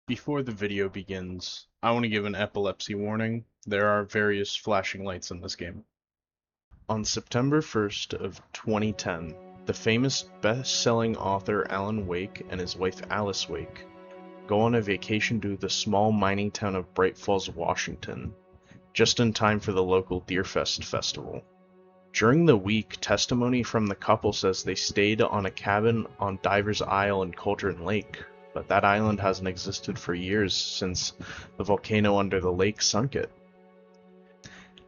Before the video begins, I want to give an epilepsy warning. There are various flashing lights in this game. On September 1st of 2010, the famous best-selling author Alan Wake and his wife Alice Wake go on a vacation to the small mining town of Bright Falls, Washington, just in time for the local Deerfest festival. During the week, testimony from the couple says they stayed on a cabin on Diver's Isle in Cauldron Lake, but that island hasn't existed for years since the volcano under the lake sunk it.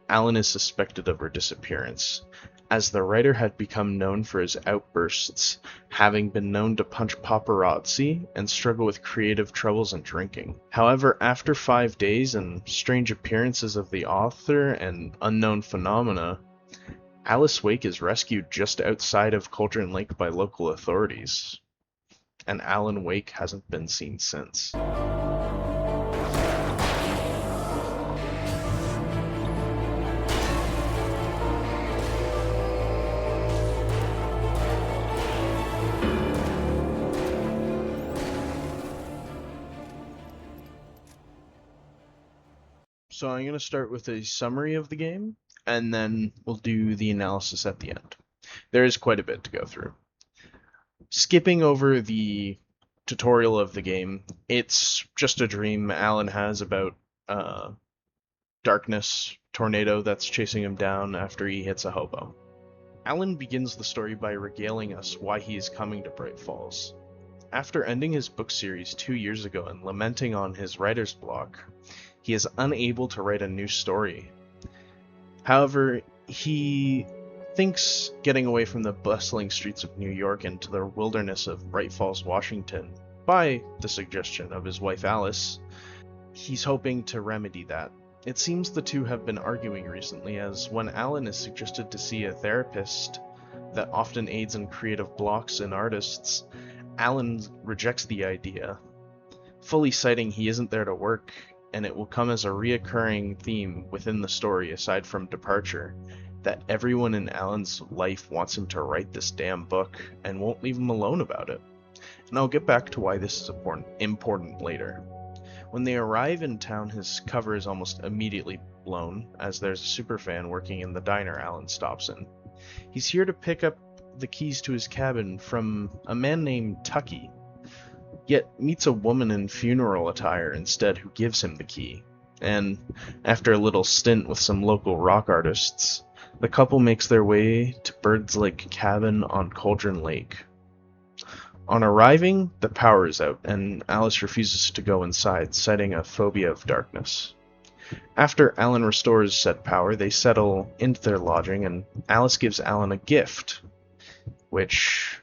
Alan is suspected of her disappearance, as the writer had become known for his outbursts, having been known to punch paparazzi and struggle with creative troubles and drinking. However, after 5 days and strange appearances of the author and unknown phenomena, Alice Wake is rescued just outside of Cauldron Lake by local authorities, and Alan Wake hasn't been seen since. So I'm going to start with a summary of the game, and then we'll do the analysis at the end. There is quite a bit to go through. Skipping over the tutorial of the game, it's just a dream Alan has about darkness tornado that's chasing him down after he hits a hobo. Alan begins the story by regaling us why he is coming to Bright Falls. After ending his book series 2 years ago and lamenting on his writer's block, he is unable to write a new story. However, he thinks getting away from the bustling streets of New York into the wilderness of Bright Falls, Washington, by the suggestion of his wife Alice, he's hoping to remedy that. It seems the two have been arguing recently, as when Alan is suggested to see a therapist that often aids in creative blocks in artists, Alan rejects the idea, fully citing he isn't there to work, and it will come as a reoccurring theme within the story aside from departure, that everyone in Alan's life wants him to write this damn book and won't leave him alone about it. And I'll get back to why this is important later. When they arrive in town, his cover is almost immediately blown, as there's a superfan working in the diner Alan stops in. He's here to pick up the keys to his cabin from a man named Tucky, yet meets a woman in funeral attire instead who gives him the key. And after a little stint with some local rock artists, the couple makes their way to Bird's Lake cabin on Cauldron Lake. On arriving, the power is out, and Alice refuses to go inside, citing a phobia of darkness. After Alan restores said power, they settle into their lodging, and Alice gives Alan a gift, which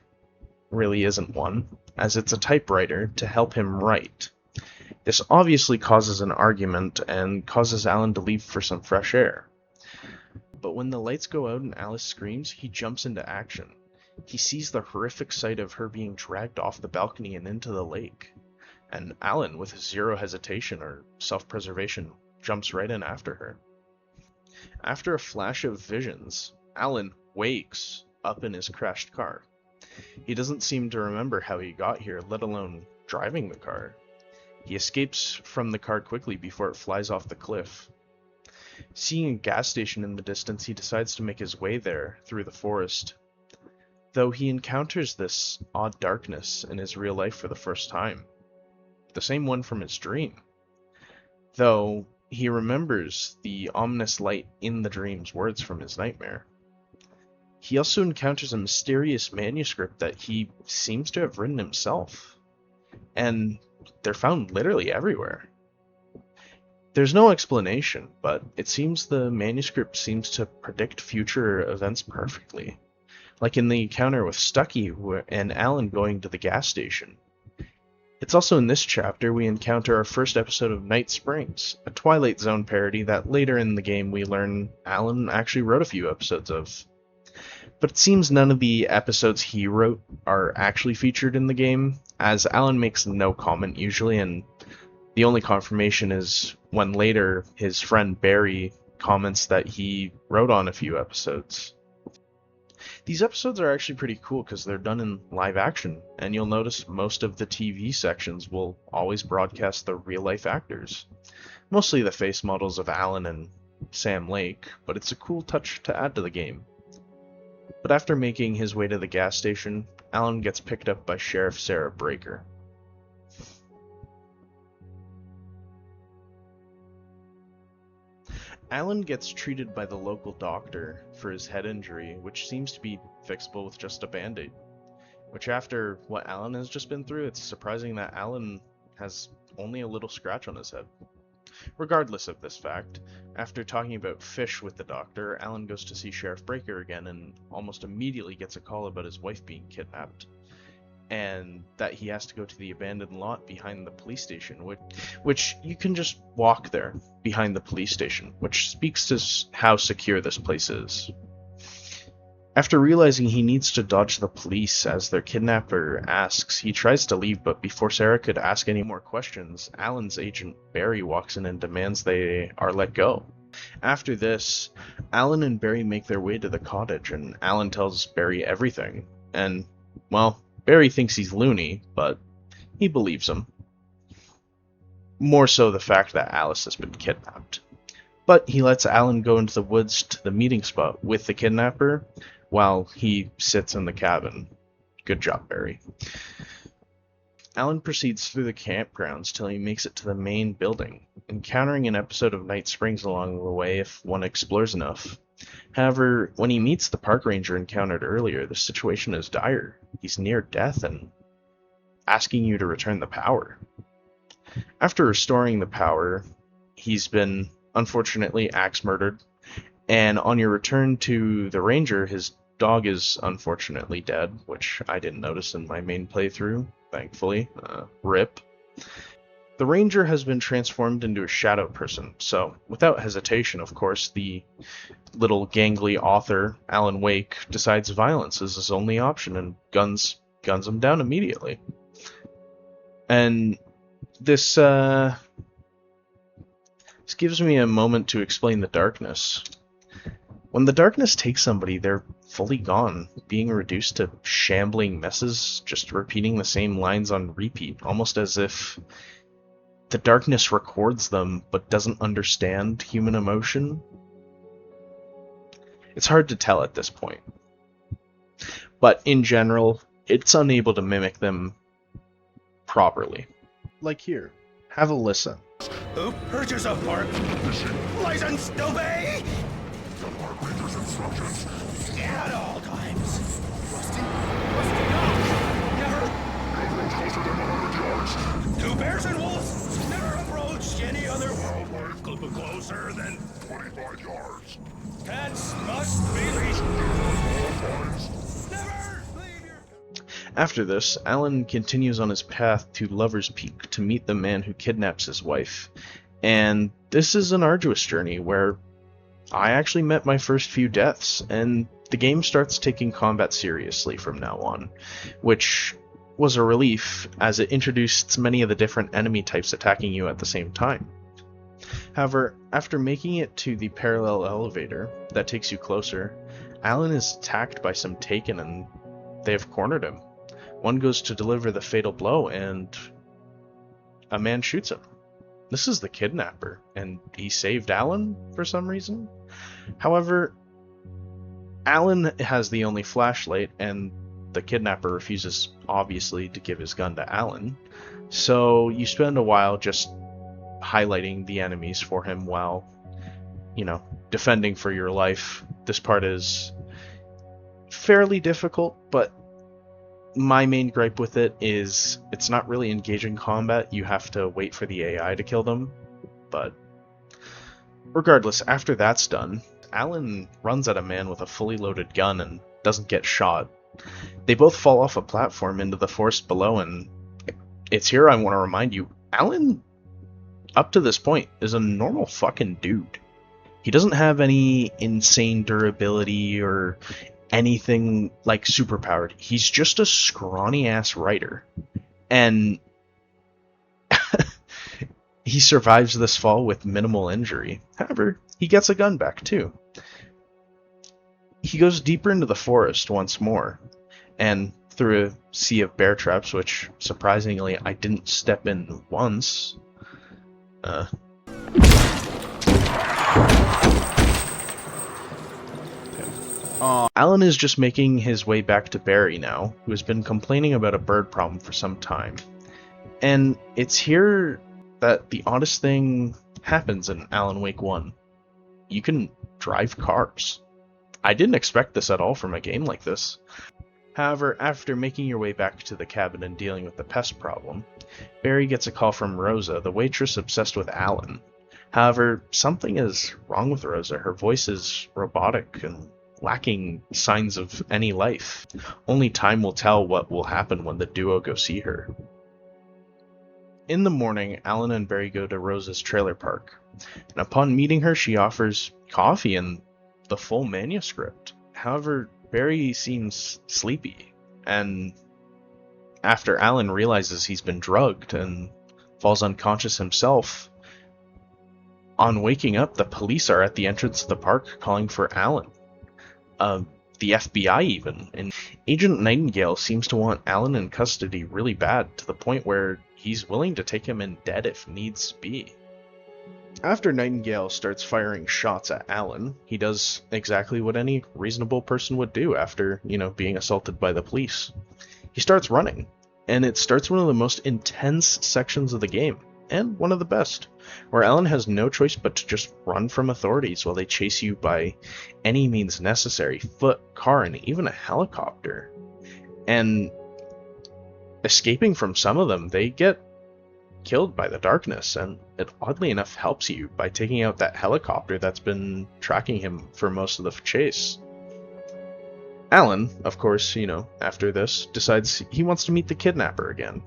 really isn't one, as it's a typewriter to help him write. This obviously causes an argument and causes Alan to leave for some fresh air. But when the lights go out and Alice screams, he jumps into action. He sees the horrific sight of her being dragged off the balcony and into the lake, and Alan, with zero hesitation or self-preservation, jumps right in after her. After a flash of visions, Alan wakes up in his crashed car. He doesn't seem to remember how he got here, let alone driving the car. He escapes from the car quickly before it flies off the cliff. Seeing a gas station in the distance, he decides to make his way there through the forest, though he encounters this odd darkness in his real life for the first time. The same one from his dream, though he remembers the ominous light in the dream's words from his nightmare. He also encounters a mysterious manuscript that he seems to have written himself, and they're found literally everywhere. There's no explanation, but it seems the manuscript seems to predict future events perfectly, like in the encounter with Stucky and Alan going to the gas station. It's also in this chapter we encounter our first episode of Night Springs, a Twilight Zone parody that later in the game we learn Alan actually wrote a few episodes of. But it seems none of the episodes he wrote are actually featured in the game, as Alan makes no comment usually, and the only confirmation is when later his friend Barry comments that he wrote on a few episodes. These episodes are actually pretty cool because they're done in live action, and you'll notice most of the TV sections will always broadcast the real life actors. Mostly the face models of Alan and Sam Lake, but it's a cool touch to add to the game. But after making his way to the gas station, Alan gets picked up by Sheriff Sarah Breaker. Alan gets treated by the local doctor for his head injury, which seems to be fixable with just a band-aid. Which, after what Alan has just been through, it's surprising that Alan has only a little scratch on his head. Regardless of this fact, after talking about fish with the doctor, Alan goes to see Sheriff Breaker again and almost immediately gets a call about his wife being kidnapped, and that he has to go to the abandoned lot behind the police station, which you can just walk there behind the police station, which speaks to how secure this place is. After realizing he needs to dodge the police as their kidnapper asks, he tries to leave, but before Sarah could ask any more questions, Alan's agent Barry walks in and demands they are let go. After this, Alan and Barry make their way to the cottage, and Alan tells Barry everything. And, well, Barry thinks he's loony, but he believes him. More so the fact that Alice has been kidnapped. But he lets Alan go into the woods to the meeting spot with the kidnapper, while he sits in the cabin. Good job, Barry. Alan proceeds through the campgrounds till he makes it to the main building, encountering an episode of Night Springs along the way if one explores enough. However, when he meets the park ranger encountered earlier, the situation is dire. He's near death and asking you to return the power. After restoring the power, he's been, unfortunately, axe murdered, and on your return to the ranger, his dog is unfortunately dead, which I didn't notice in my main playthrough, thankfully. RIP. The ranger has been transformed into a shadow person, so without hesitation, of course, the little gangly author, Alan Wake, decides violence is his only option and guns him down immediately. And this gives me a moment to explain the darkness. When the darkness takes somebody, they're fully gone, being reduced to shambling messes, just repeating the same lines on repeat, almost as if the darkness records them but doesn't understand human emotion. It's hard to tell at this point. But in general, it's unable to mimic them properly. Like here, have a listen. Who purchase a park? License to obey? At all times. Rusty never. Two bears and wolves never approached any other wildlife closer than 25 yards. Cats must be leashed. Never leave your... After this, Alan continues on his path to Lover's Peak to meet the man who kidnaps his wife. And this is an arduous journey where I actually met my first few deaths, and the game starts taking combat seriously from now on, which was a relief as it introduced many of the different enemy types attacking you at the same time. However, after making it to the parallel elevator that takes you closer, Alan is attacked by some Taken and they have cornered him. One goes to deliver the fatal blow and a man shoots him. This is the kidnapper, and he saved Alan for some reason. However, Alan has the only flashlight, and the kidnapper refuses, obviously, to give his gun to Alan. So you spend a while just highlighting the enemies for him while, defending for your life. This part is fairly difficult, but my main gripe with it is it's not really engaging combat. You have to wait for the AI to kill them. But regardless, after that's done, Alan runs at a man with a fully loaded gun and doesn't get shot. They both fall off a platform into the forest below, and it's here I want to remind you, Alan, up to this point, is a normal fucking dude. He doesn't have any insane durability or anything like superpowered. He's just a scrawny ass writer, and he survives this fall with minimal injury. However, he gets a gun back too. He goes deeper into the forest once more, and through a sea of bear traps, which surprisingly I didn't step in once. Alan is just making his way back to Barry now, who has been complaining about a bird problem for some time. And it's here that the oddest thing happens in Alan Wake 1. You can drive cars. I didn't expect this at all from a game like this. However, after making your way back to the cabin and dealing with the pest problem, Barry gets a call from Rosa, the waitress obsessed with Alan. However, something is wrong with Rosa. Her voice is robotic and lacking signs of any life. Only time will tell what will happen when the duo go see her. In the morning, Alan and Barry go to Rosa's trailer park, and upon meeting her, she offers coffee and the full manuscript. However, Barry seems sleepy, and after Alan realizes he's been drugged and falls unconscious himself, on waking up, the police are at the entrance of the park calling for Alan. The FBI even, and Agent Nightingale seems to want Alan in custody really bad, to the point where he's willing to take him in dead if needs be. After Nightingale starts firing shots at Alan, he does exactly what any reasonable person would do after, being assaulted by the police. He starts running, and it starts one of the most intense sections of the game, and one of the best, where Alan has no choice but to just run from authorities while they chase you by any means necessary, foot, car, and even a helicopter. And escaping from some of them, they get killed by the darkness, and it oddly enough helps you by taking out that helicopter that's been tracking him for most of the chase. Alan, of course, after this, decides he wants to meet the kidnapper again,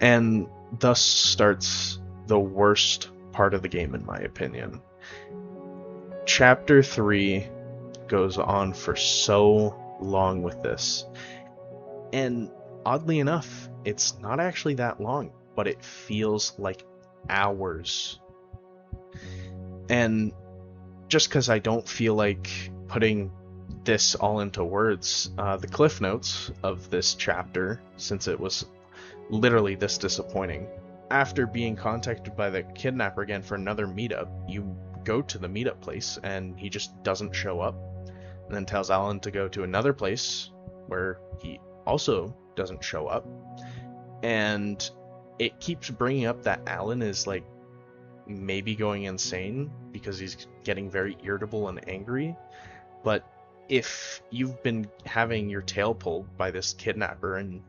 and thus starts the worst part of the game, in my opinion. Chapter 3 goes on for so long with this, and oddly enough, it's not actually that long, but it feels like hours. And just because I don't feel like putting this all into words, the cliff notes of this chapter, since it was literally this disappointing. After being contacted by the kidnapper again for another meetup, you go to the meetup place and he just doesn't show up, and then tells Alan to go to another place where he also doesn't show up. And it keeps bringing up that Alan is maybe going insane because he's getting very irritable and angry. But if you've been having your tail pulled by this kidnapper and,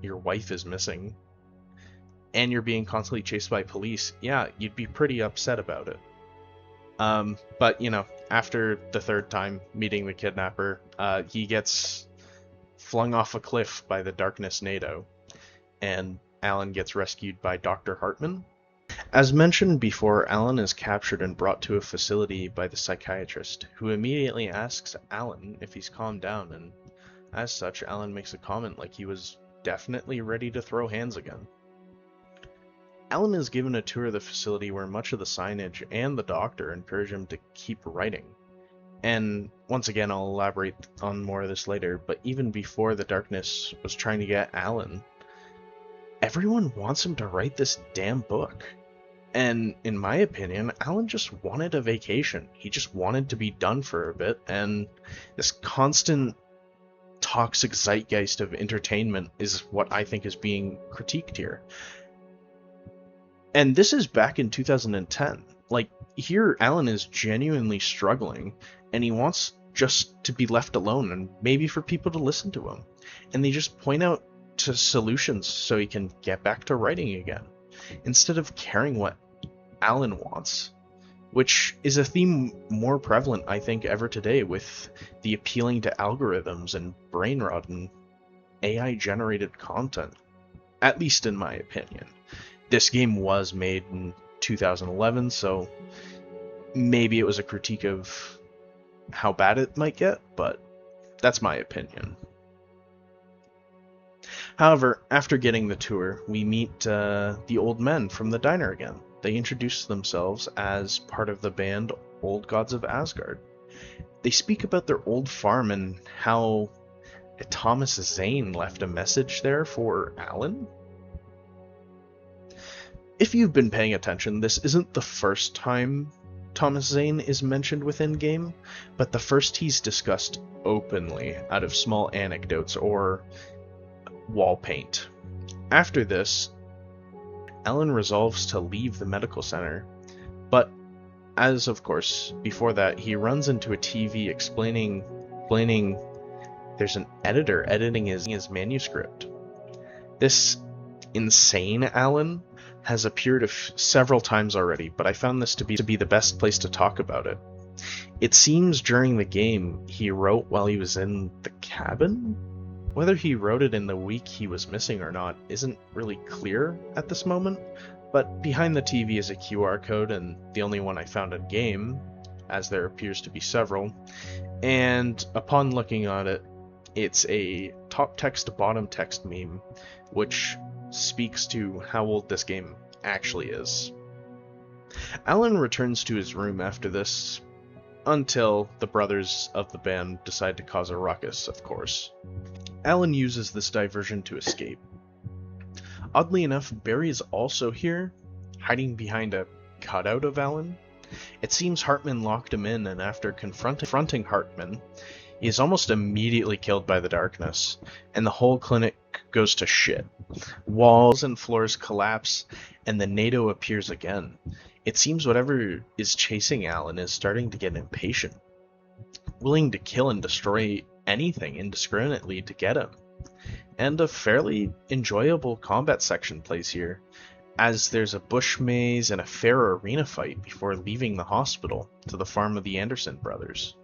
your wife is missing, and you're being constantly chased by police, yeah, you'd be pretty upset about it. But, after the third time meeting the kidnapper, he gets flung off a cliff by the Darkness NATO, and Alan gets rescued by Dr. Hartman. As mentioned before, Alan is captured and brought to a facility by the psychiatrist, who immediately asks Alan if he's calmed down, and as such, Alan makes a comment like he was definitely ready to throw hands again. Alan is given a tour of the facility where much of the signage and the doctor encourage him to keep writing. And once again, I'll elaborate on more of this later, but even before the Darkness was trying to get Alan, everyone wants him to write this damn book. And in my opinion, Alan just wanted a vacation. He just wanted to be done for a bit, and this constant toxic zeitgeist of entertainment is what I think is being critiqued here. And this is back in 2010. Here Alan is genuinely struggling, and he wants just to be left alone and maybe for people to listen to him. And they just point out to solutions so he can get back to writing again, instead of caring what Alan wants, which is a theme more prevalent, I think, ever today, with the appealing to algorithms and brain rot and AI-generated content, at least in my opinion. This game was made in 2011, so maybe it was a critique of how bad it might get, but that's my opinion. However, after getting the tour, we meet the old men from the diner again. They introduce themselves as part of the band Old Gods of Asgard. They speak about their old farm and how Thomas Zane left a message there for Alan. If you've been paying attention, this isn't the first time Thomas Zane is mentioned within game, but the first he's discussed openly out of small anecdotes or wall paint. After this, Alan resolves to leave the medical center, but as of course before that, he runs into a TV explaining there's an editor editing his manuscript. This insane Alan has appeared several times already, but I found this to be the best place to talk about it. It seems during the game he wrote while he was in the cabin? Whether he wrote it in the week he was missing or not isn't really clear at this moment, but behind the TV is a QR code, and the only one I found in game, as there appears to be several, and upon looking at it, it's a top text bottom text meme, which speaks to how old this game actually is. Alan returns to his room after this, until the brothers of the band decide to cause a ruckus, of course. Alan uses this diversion to escape. Oddly enough, Barry is also here, hiding behind a cutout of Alan. It seems Hartman locked him in, and after confronting Hartman, he is almost immediately killed by the darkness, and the whole clinic goes to shit. Walls and floors collapse, and the NATO appears again. It seems whatever is chasing Alan is starting to get impatient, willing to kill and destroy anything indiscriminately to get him. And a fairly enjoyable combat section plays here, as there's a bush maze and a fair arena fight before leaving the hospital to the farm of the Anderson brothers.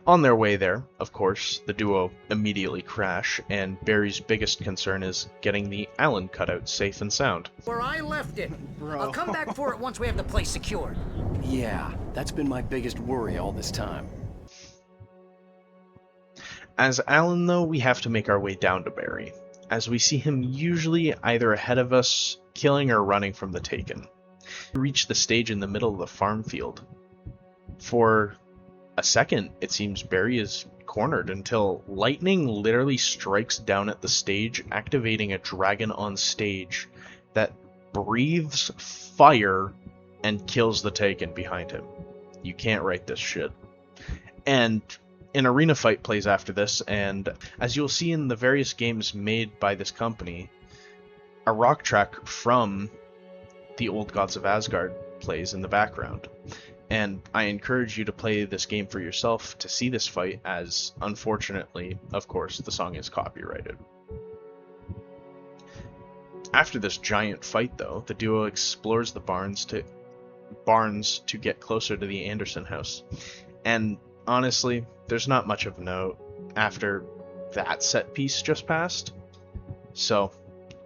On their way there, of course, the duo immediately crash, and Barry's biggest concern is getting the Alan cutout safe and sound. Where I left it. Bro. I'll come back for it once we have the place secured. Yeah, that's been my biggest worry all this time. As Alan, though, we have to make our way down to Barry, as we see him usually either ahead of us, killing or running from the Taken. We reach the stage in the middle of the farm field. For a second, it seems Barry is cornered until lightning literally strikes down at the stage, activating a dragon on stage that breathes fire and kills the Taken behind him. You can't write this shit. And an arena fight plays after this, and as you'll see in the various games made by this company, a rock track from the Old Gods of Asgard plays in the background. And I encourage you to play this game for yourself to see this fight, as unfortunately, of course, the song is copyrighted. After this giant fight, though, the duo explores the barns to get closer to the Anderson house. And honestly, there's not much of note after that set piece just passed. So,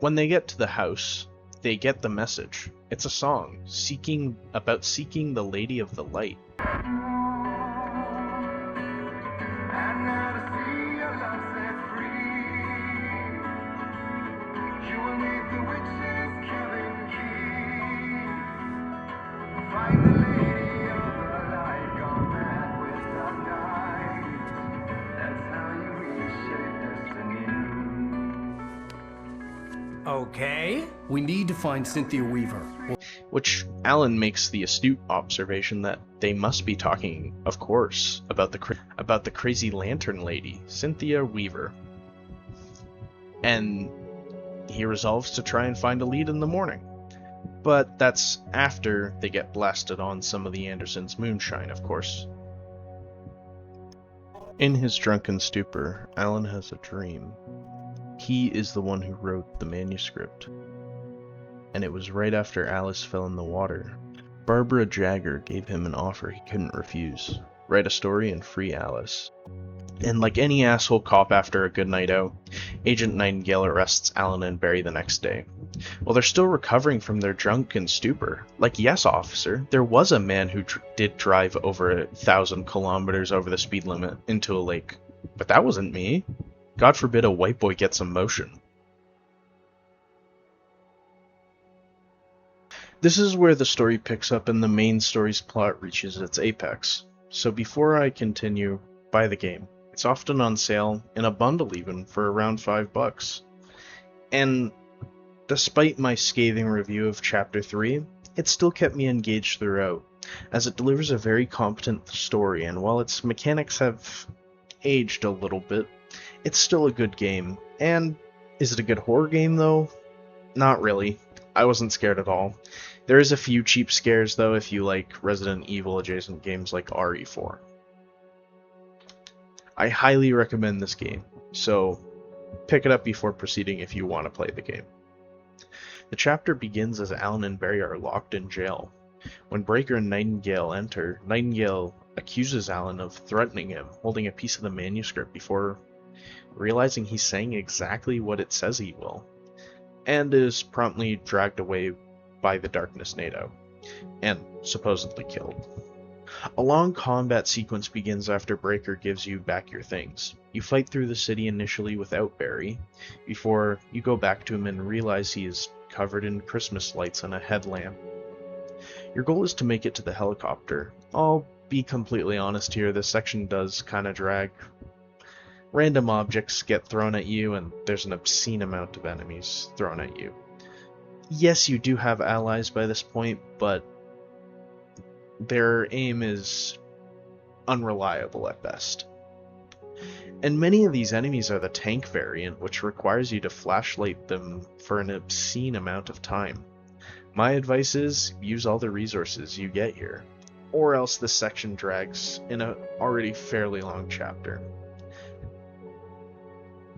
when they get to the house, they get the message. It's a song seeking the Lady of the Light. Okay. We need to find Cynthia Weaver. Which Alan makes the astute observation that they must be talking, of course, about the crazy lantern lady, Cynthia Weaver. And he resolves to try and find a lead in the morning. But that's after they get blasted on some of the Andersons' moonshine, of course. In his drunken stupor, Alan has a dream. He is the one who wrote the manuscript. And it was right after Alice fell in the water. Barbara Jagger gave him an offer he couldn't refuse. Write a story and free Alice. And like any asshole cop after a good night out, Agent Nightingale arrests Alan and Barry the next day. While they're still recovering from their drunken stupor. Like, yes, officer, there was a man who did drive over 1,000 kilometers over the speed limit into a lake. But that wasn't me. God forbid a white boy gets some motion. This is where the story picks up and the main story's plot reaches its apex. So before I continue, buy the game. It's often on sale, in a bundle even, for around $5. And despite my scathing review of Chapter 3, it still kept me engaged throughout, as it delivers a very competent story, and while its mechanics have aged a little bit, it's still a good game. And is it a good horror game though? Not really. I wasn't scared at all. There is a few cheap scares though if you like Resident Evil adjacent games like RE4. I highly recommend this game, so pick it up before proceeding if you want to play the game. The chapter begins as Alan and Barry are locked in jail. When Breaker and Nightingale enter, Nightingale accuses Alan of threatening him, holding a piece of the manuscript before realizing he's saying exactly what it says he will, and is promptly dragged away by the Darkness NATO, and supposedly killed. A long combat sequence begins after Breaker gives you back your things. You fight through the city initially without Barry, before you go back to him and realize he is covered in Christmas lights and a headlamp. Your goal is to make it to the helicopter. I'll be completely honest here, this section does kinda drag. Random objects get thrown at you, and there's an obscene amount of enemies thrown at you. Yes, you do have allies by this point, but their aim is unreliable at best. And many of these enemies are the tank variant, which requires you to flashlight them for an obscene amount of time. My advice is, use all the resources you get here, or else this section drags in an already fairly long chapter.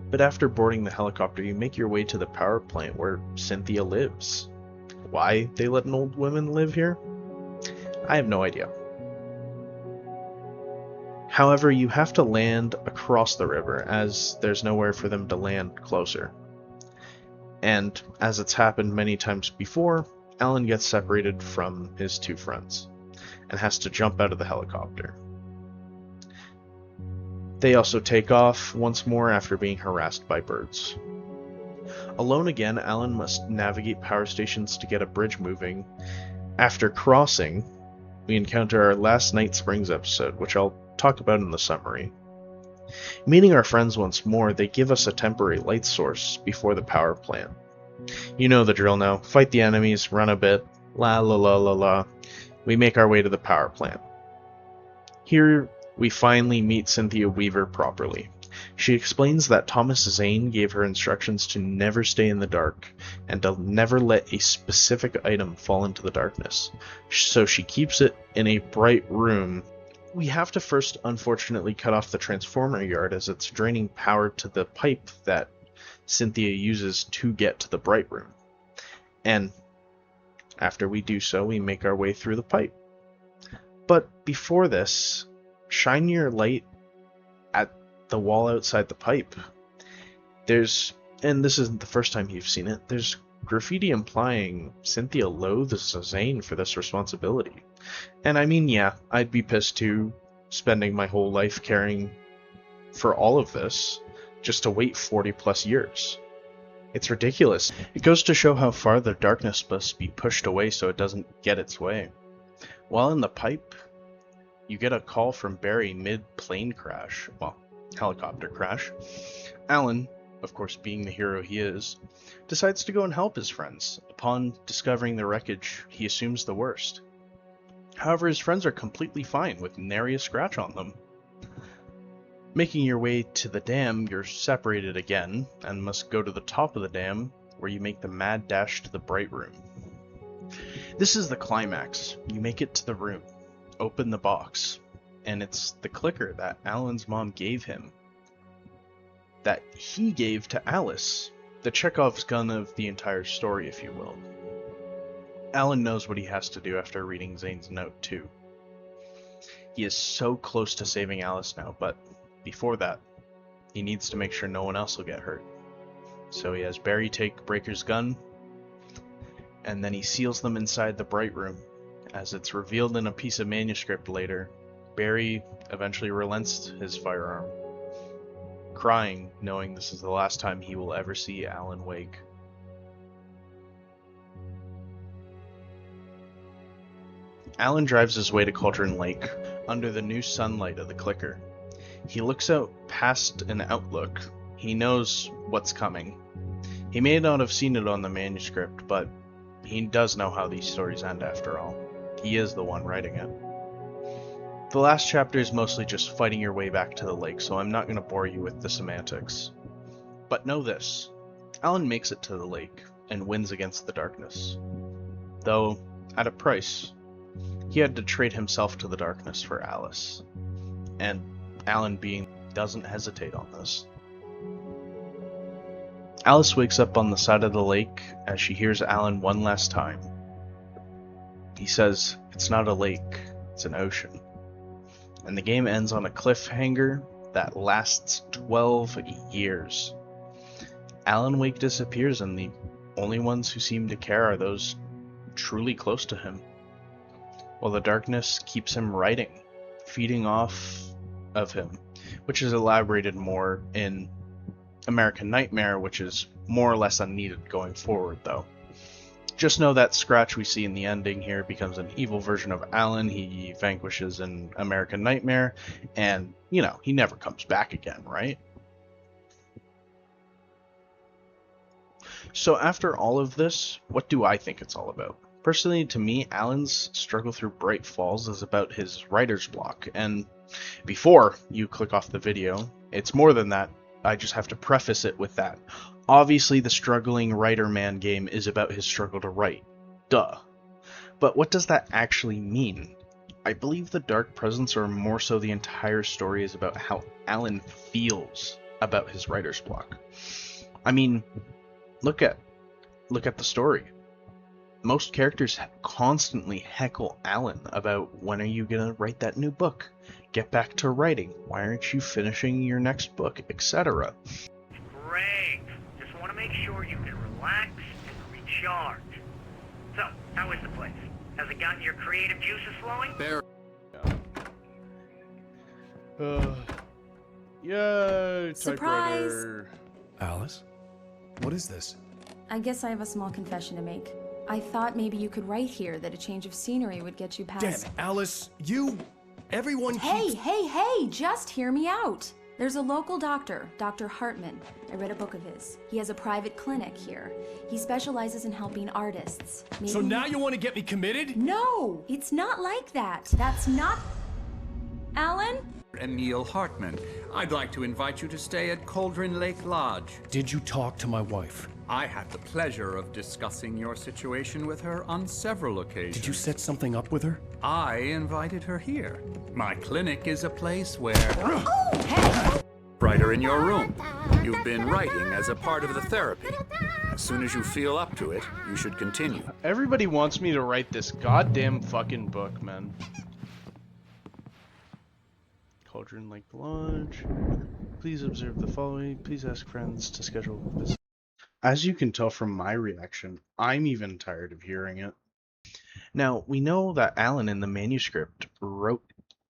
But after boarding the helicopter, you make your way to the power plant where Cynthia lives. Why they let an old woman live here? I have no idea. However, you have to land across the river, as there's nowhere for them to land closer. And, as it's happened many times before, Alan gets separated from his two friends, and has to jump out of the helicopter. They also take off once more after being harassed by birds. Alone again, Alan must navigate power stations to get a bridge moving. After crossing, we encounter our last Night Springs episode, which I'll talk about in the summary. Meeting our friends once more, they give us a temporary light source before the power plant. You know the drill now. Fight the enemies, run a bit, la la la la la. We make our way to the power plant. Here, we finally meet Cynthia Weaver properly. She explains that Thomas Zane gave her instructions to never stay in the dark, and to never let a specific item fall into the darkness, so she keeps it in a bright room. We have to first unfortunately cut off the transformer yard as it's draining power to the pipe that Cynthia uses to get to the bright room. And after we do so, we make our way through the pipe. But before this, shine your light at the wall outside the pipe. And this isn't the first time you've seen it, there's graffiti implying Cynthia loathes Zane for this responsibility. And I mean, yeah, I'd be pissed too, spending my whole life caring for all of this, just to wait 40 plus years. It's ridiculous. It goes to show how far the darkness must be pushed away so it doesn't get its way. While in the pipe, you get a call from Barry mid-plane crash. Well, helicopter crash. Alan, of course being the hero he is, decides to go and help his friends. Upon discovering the wreckage, he assumes the worst. However, his friends are completely fine, with nary a scratch on them. Making your way to the dam, you're separated again, and must go to the top of the dam, where you make the mad dash to the bright room. This is the climax. You make it to the room, open the box, and it's the clicker that Alan's mom gave him, that he gave to Alice, the Chekhov's gun of the entire story, if you will. Alan knows what he has to do after reading Zane's note, too. He is so close to saving Alice now, but before that, he needs to make sure no one else will get hurt. So he has Barry take Breaker's gun, and then he seals them inside the bright room. As it's revealed in a piece of manuscript later, Barry eventually relents his firearm, crying, knowing this is the last time he will ever see Alan Wake. Alan drives his way to Cauldron Lake under the new sunlight of the clicker. He looks out past an outlook. He knows what's coming. He may not have seen it on the manuscript, but he does know how these stories end after all. He is the one writing it. The last chapter is mostly just fighting your way back to the lake, so I'm not going to bore you with the semantics. But know this, Alan makes it to the lake and wins against the darkness. Though, at a price. He had to trade himself to the darkness for Alice. And Alan doesn't hesitate on this. Alice wakes up on the side of the lake as she hears Alan one last time. He says, "It's not a lake, it's an ocean." And the game ends on a cliffhanger that lasts 12 years. Alan Wake disappears, and the only ones who seem to care are those truly close to him. While the darkness keeps him writing, feeding off of him, which is elaborated more in American Nightmare, which is more or less unneeded going forward, though. Just know that Scratch we see in the ending here becomes an evil version of Alan. He vanquishes in American Nightmare, and, he never comes back again, right? So after all of this, what do I think it's all about? Personally, to me, Alan's struggle through Bright Falls is about his writer's block, and before you click off the video, it's more than that. I just have to preface it with that. Obviously, the struggling writer man game is about his struggle to write. Duh. But what does that actually mean? I believe the Dark Presence, or more so the entire story, is about how Alan feels about his writer's block. I mean, look at the story. Most characters constantly heckle Alan about, when are you gonna write that new book? Get back to writing. Why aren't you finishing your next book, etc. Great. Just want to make sure you can relax and recharge. So, how is the place? Has it gotten your creative juices flowing? Yay, Surprise! typewriter. Alice? What is this? I guess I have a small confession to make. I thought maybe you could write here that a change of scenery would get you past... Damn it, Alice, everyone keeps... Hey, just hear me out. There's a local doctor, Dr. Hartman. I read a book of his. He has a private clinic here. He specializes in helping artists. So now you want to get me committed? No, it's not like that. That's not... Alan? And Neil Hartman. I'd like to invite you to stay at Cauldron Lake Lodge. Did you talk to my wife? I had the pleasure of discussing your situation with her on several occasions. Did you set something up with her? I invited her here. My clinic is a place where... Oh, hey! Right her in your room. You've been writing as a part of the therapy. As soon as you feel up to it, you should continue. Everybody wants me to write this goddamn fucking book, man. Cauldron Lake Lodge. Please observe the following. Please ask friends to schedule a visit. As you can tell from my reaction, I'm even tired of hearing it. Now, we know that Alan in the manuscript wrote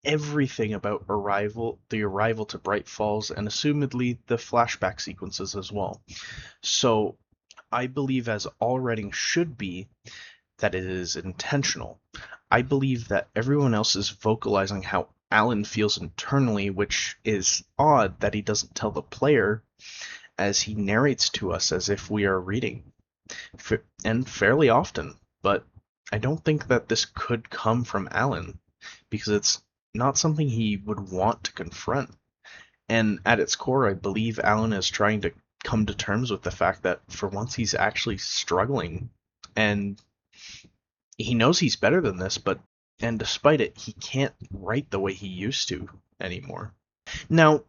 everything about the arrival to Bright Falls, and assumedly the flashback sequences as well. So, I believe, as all writing should be, that it is intentional. I believe that everyone else is vocalizing how Alan feels internally, which is odd that he doesn't tell the player, as he narrates to us as if we are reading, and fairly often. But I don't think that this could come from Alan, because it's not something he would want to confront. And at its core, I believe Alan is trying to come to terms with the fact that for once he's actually struggling, and he knows he's better than this, and despite it, he can't write the way he used to anymore. Now,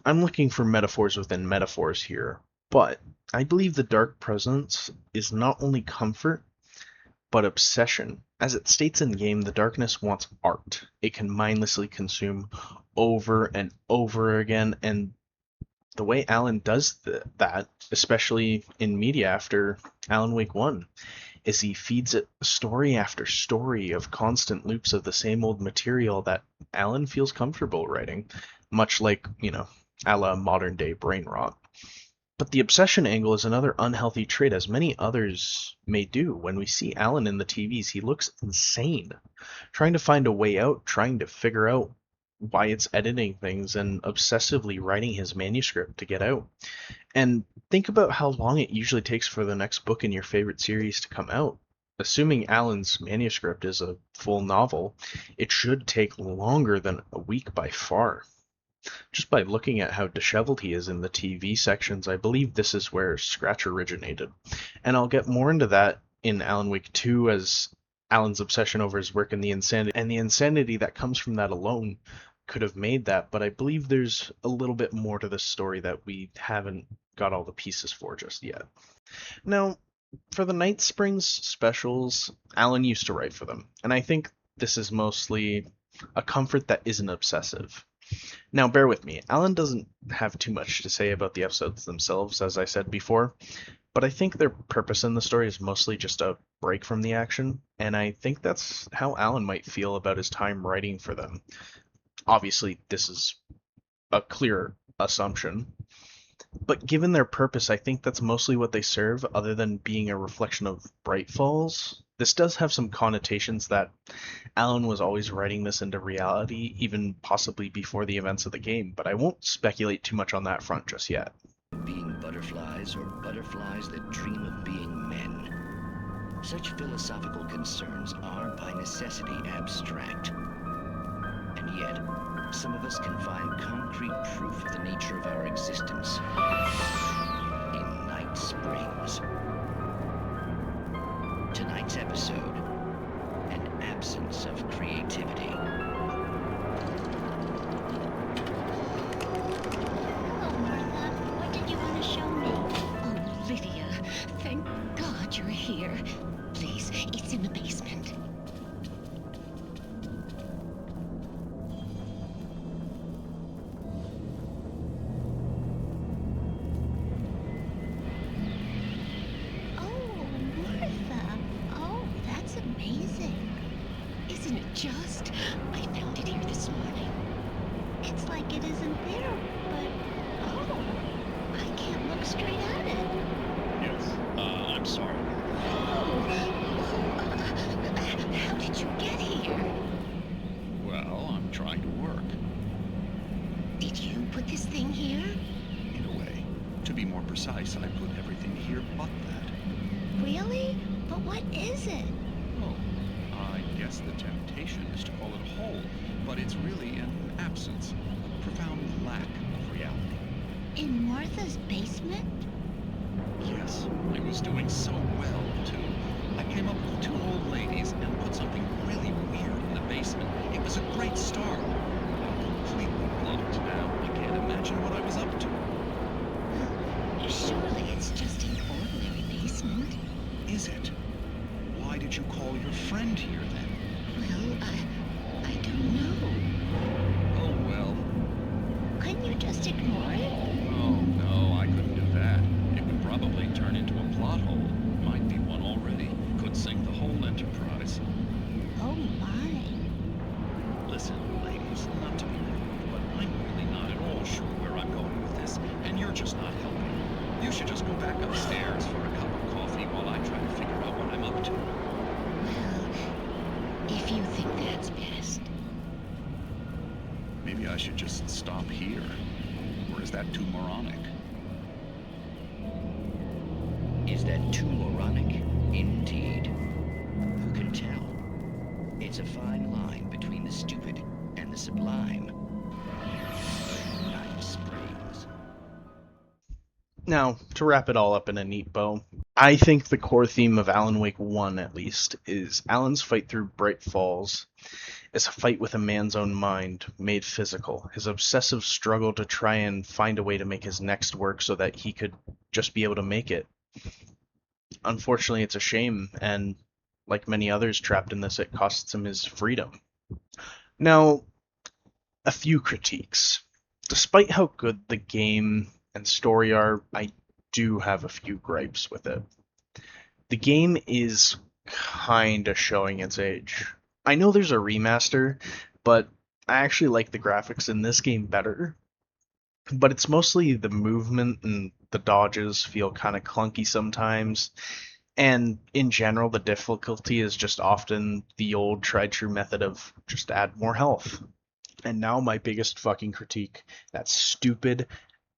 I'm looking for metaphors within metaphors here, but I believe the Dark Presence is not only comfort, but obsession. As it states in game, the darkness wants art. It can mindlessly consume over and over again, and the way Alan does that, especially in media after Alan Wake 1, is he feeds it story after story of constant loops of the same old material that Alan feels comfortable writing, much like, a la modern day brain rot. But the obsession angle is another unhealthy trait, as many others may do. When we see Alan in the TVs, he looks insane, trying to find a way out, trying to figure out why it's editing things, and obsessively writing his manuscript to get out. And think about how long it usually takes for the next book in your favorite series to come out. Assuming Alan's manuscript is a full novel, it should take longer than a week by far. Just by looking at how disheveled he is in the TV sections, I believe this is where Scratch originated. And I'll get more into that in Alan Wake 2, as Alan's obsession over his work and the insanity that comes from that alone could have made that, but I believe there's a little bit more to this story that we haven't got all the pieces for just yet. Now, for the Night Springs specials, Alan used to write for them, and I think this is mostly a comfort that isn't obsessive. Now, bear with me, Alan doesn't have too much to say about the episodes themselves, as I said before, but I think their purpose in the story is mostly just a break from the action, and I think that's how Alan might feel about his time writing for them. Obviously, this is a clear assumption, but given their purpose, I think that's mostly what they serve, other than being a reflection of Bright Falls. This does have some connotations that Alan was always writing this into reality, even possibly before the events of the game, but I won't speculate too much on that front just yet. Being butterflies or butterflies that dream of being men. Such philosophical concerns are by necessity abstract. And yet, some of us can find concrete proof of the nature of our existence in Night Springs. Tonight's episode, an absence of creativity. Hello, Martha. What did you want to show me? Oh, Lydia, thank God you're here. Please, it's in the basement. Isn't it just? I found it here this morning. It's like it isn't there, but oh, I can't look straight at it. Yes, I'm sorry. How did you get here? Well, I'm trying to work. Did you put this thing here? In a way. To be more precise, I put everything here but that. Really? But what is it? Oh, I guess the temptation is to call it a hole, but it's really an absence, a profound lack of reality. In Martha's basement? Yes, I was doing so well, too. I came up with 2 old ladies and put something really weird in the basement. It was a great start. I'm completely blocked now. I can't imagine what I was up to. Surely it's just an ordinary basement. Is it? Why did you call your friend here, then? Well, I don't know. Oh, well. Couldn't you just ignore it? Oh, no, I couldn't do that. It would probably turn into a plot hole. Might be one already. Could sink the whole enterprise. Oh my. Listen, ladies, not to be rude, but I'm really not at all sure where I'm going with this, and you're just not helping. You should just go back upstairs for a cup of coffee while I try to figure out what I'm up to. Well, if you think that's best. Maybe I should just stop here. Or is that too moronic? Is that too moronic? Indeed. Who can tell? It's a fine line between the stupid and the sublime. Night Springs. Now, to wrap it all up in a neat bow, I think the core theme of Alan Wake 1, at least, is Alan's fight through Bright Falls is a fight with a man's own mind, made physical. His obsessive struggle to try and find a way to make his next work so that he could just be able to make it. Unfortunately, it's a shame, and like many others trapped in this, it costs him his freedom. Now, a few critiques. Despite how good the game and story are, I do have a few gripes with it. The game is kinda showing its age. I know there's a remaster, but I actually like the graphics in this game better. But it's mostly the movement and The dodges feel kind of clunky sometimes. And in general, the difficulty is just often the old tried true method of just add more health. And now my biggest fucking critique, that stupid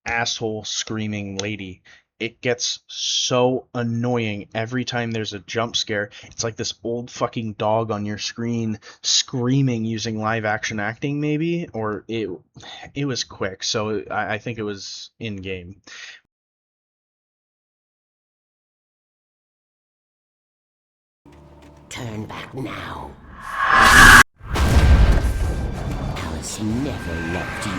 asshole screaming lady. It gets so annoying every time there's a jump scare. It's like this old fucking dog on your screen screaming using live action acting, maybe, or it was quick, so I think it was in game. Turn back now. Alice never loved you.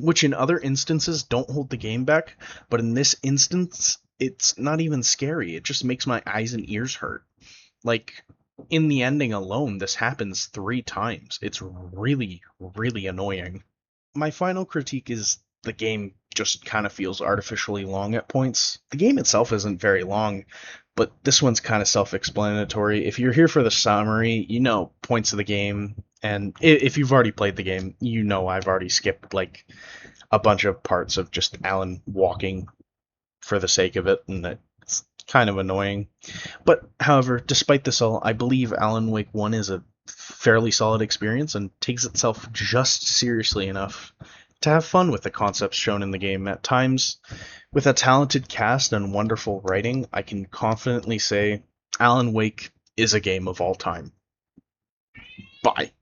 Which in other instances don't hold the game back, but in this instance, it's not even scary. It just makes my eyes and ears hurt. Like, in the ending alone, this happens 3 times. It's really, really annoying. My final critique is the game just kind of feels artificially long at points. The game itself isn't very long, but this one's kind of self-explanatory. If you're here for the summary, you know points of the game, and if you've already played the game, you know I've already skipped like a bunch of parts of just Alan walking for the sake of it, and it's kind of annoying. But however, despite this all, I believe Alan Wake 1 is a fairly solid experience and takes itself just seriously enough to have fun with the concepts shown in the game. At times, with a talented cast and wonderful writing, I can confidently say Alan Wake is a game of all time. Bye.